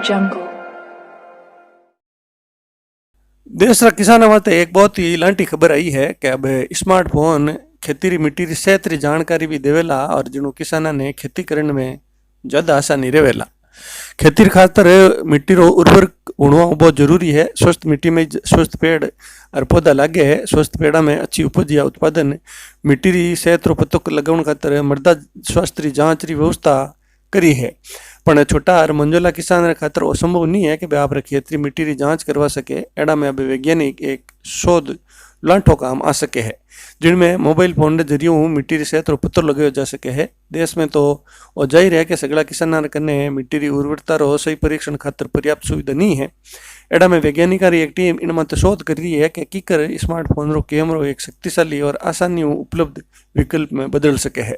jungle. देश रा किसानों वास्ते एक बहुत ही लांटी खबर आई है कि अब स्मार्टफोन खेती री मिट्टी री सेहत री जानकारी भी देवेला और जिन्हों किसाना ने खेती करने में ज्यादा आसानी रहेला। खेती री खातर मिट्टी रो उर्वर होना बहुत जरूरी है। स्वस्थ मिट्टी में स्वस्थ पेड़ और पौधा लागे है। स्वस्थ पेड़ा में अच्छी उपज या उत्पादन मिट्टी री सेहत रो पतो लगाने खातर मृदा स्वास्थ्य री जांच री व्यवस्था करी है। पण छोटा और मंझोला किसान खातर असंभव नहीं है कि वे आप खेती मिट्टी री जांच करवा सके। एड़ा में अब वैज्ञानिक एक शोध लांठो काम आ सके है, जिनमें मोबाइल फोन के जरिए मिट्टी री सेहत रो पत्तो लगाया जा सके है। देश में तो वो जाहिर है कि सगला किसाना कने मिट्टी री उर्वरता रो सही परीक्षण खातर पर्याप्त सुविधा नहीं है। एड़ा में वैज्ञानिका री एक टीम इन मत शोध कर रही है कि कीकर स्मार्टफोन रो कैमरो एक शक्तिशाली और आसानी उपलब्ध विकल्प में बदल सके है।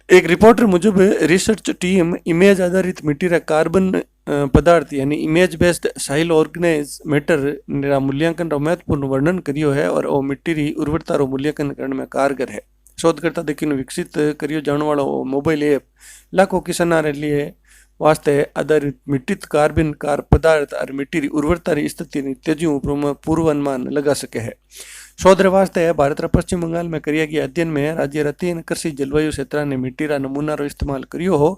एक रिपोर्टर मुजब रिसर्च टीम इमेज आधारित मिट्टी रा कार्बन पदार्थ यानी इमेज बेस्ड साइल ऑर्गेनाइज मैटर रा मूल्यांकन रो महत्वपूर्ण वर्णन करियो है और वो मिट्टी री उर्वरता रो मूल्यांकन करने में कारगर है। शोधकर्ता देखिए विकसित करियो जाने वाला मोबाइल ऐप लाखों किसाना रे लिए वास्ते आधारित मिट्टी कार्बन कार पदार्थ और मिट्टी री उर्वरता री स्थिति तेजी पूर्वानुमान लगा सके है। शोध वास्ते भारत रा पश्चिम बंगाल में करिया गया अध्ययन में राज्य रा 3 कृषि जलवायु क्षेत्र ने मिट्टी रा नमूना रो इस्तेमाल करियो हो।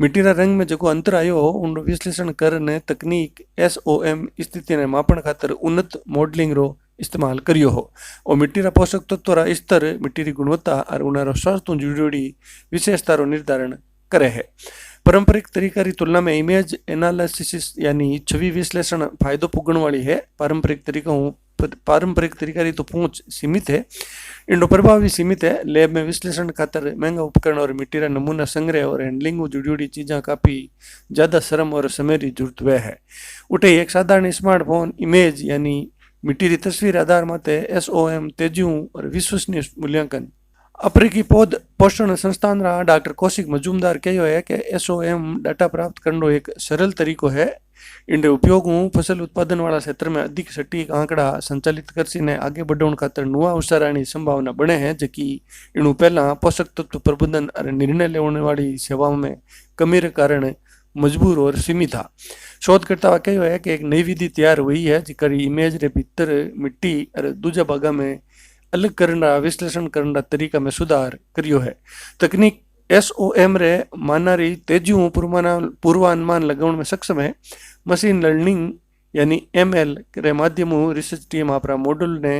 मिट्टी रा रंग में जो अंतर आयो हो उन विश्लेषण करने तकनीक SOM स्थिति ने मापन खातर उन्नत मॉडलिंग रो इस्तेमाल करियो हो और मिट्टी रा पोषक तत्व रा स्तर मिट्टी री गुणवत्ता और उनारो स्वास्थ्य जुड़ी विशेषता रो निर्धारण करे है। पारंपरिक तरीका री तुलना में इमेज एनालिसिस यानी छवि विश्लेषण फायदो पुगण वाली है। पारंपरिक तरीका री तो पहुंच सीमित है, इनको प्रभाव भी सीमित है। लैब में विश्लेषण खातर महंगा उपकरण और मिट्टी रा नमूना संग्रह और हैंडलिंग जुड़ी चीज़ा काफ़ी ज़्यादा श्रम और समय की जरूरत वह है। उठे एक साधारण स्मार्टफोन इमेज यानी मिट्टी री तस्वीर आधार माते SOM तेजियों और विश्वसनीय मूल्यांकन अफ्रीकी पौध पोषण संस्थान रा डॉक्टर कौशिक मजूमदार कहो है कि SOM डाटा प्राप्त करने एक सरल तरीको है। इनके उपयोग फसल उत्पादन वाला क्षेत्र में अधिक सटीक आंकड़ा संचालित कृषि ने आगे बढ़ाने खातर नुआ अवसर आने संभावना बने हैं, जबकि इन पहला पोषक तत्व प्रबंधन और निर्णय लेने वाली सेवाओं में कमी के कारण मजबूर और सीमित था। शोधकर्ता कहो है कि एक नई विधि तैयार हुई है जिकर इमेज रे भीतर मिट्टी और दूजा भागा में अलग करना विश्लेषण करना तरीका में सुधार करियो है। तकनीक SOM रे मानारी तेजियों पूर्वानुमान लगाने में सक्षम है। मशीन लर्निंग यानी ML रे माध्यम रिसर्च टीम अपना मॉडल ने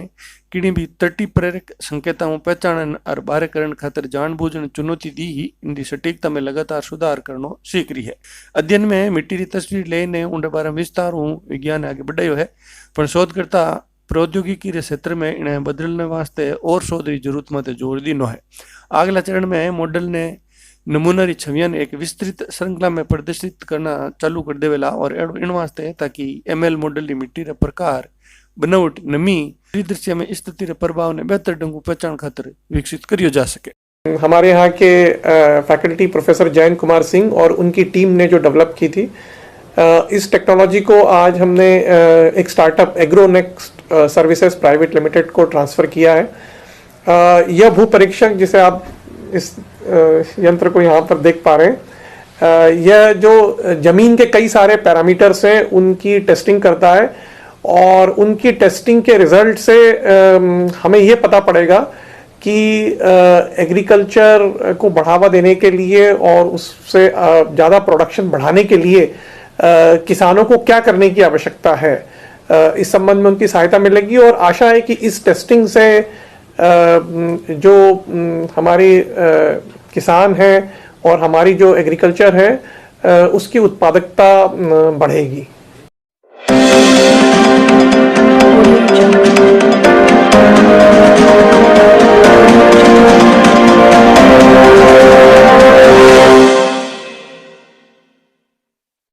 किणी भी 30 प्रेरक संकेतों पहचान और बाहरीकरण खातर जानबूझ चुनौती दी ही इनकी सटीकता में लगातार सुधार करना सीख रही है। अध्ययन में मिट्टी की तस्वीर लेने उनके बारे में विस्तार विज्ञान आगे बढ़ायो है, पर शोधकर्ता प्रौद्योगिकी के क्षेत्र में इन्हें बदलने वास्ते और शोध की जरूरत मत जोर दीनो है। अगला चरण में मॉडल ने नमूना छवियां एक विस्तृत श्रृंखला में प्रदर्शित करना चालू कर देवेला और इन वास्ते ताकि ML मॉडल की मिट्टी रे प्रकार बनावट नमी परिदृश्य में स्थिति रे प्रभाव ने बेहतर ढंग पहचान खातर विकसित करियो जा सके। हमारे यहाँ के फैकल्टी प्रोफेसर जयंत कुमार सिंह और उनकी टीम ने जो डेवलप की थी इस टेक्नोलॉजी को आज हमने एक स्टार्टअप एग्रोनेक्स्ट सर्विसेज प्राइवेट लिमिटेड को ट्रांसफ़र किया है। यह भू परीक्षक जिसे आप इस यंत्र को यहाँ पर देख पा रहे हैं, यह जो जमीन के कई सारे पैरामीटर्स हैं उनकी टेस्टिंग करता है और उनकी टेस्टिंग के रिजल्ट से हमें ये पता पड़ेगा कि एग्रीकल्चर को बढ़ावा देने के लिए और उससे ज़्यादा प्रोडक्शन बढ़ाने के लिए किसानों को क्या करने की आवश्यकता है। इस संबंध में उनकी सहायता मिलेगी और आशा है कि इस टेस्टिंग से जो हमारे किसान हैं और हमारी जो एग्रीकल्चर है उसकी उत्पादकता बढ़ेगी।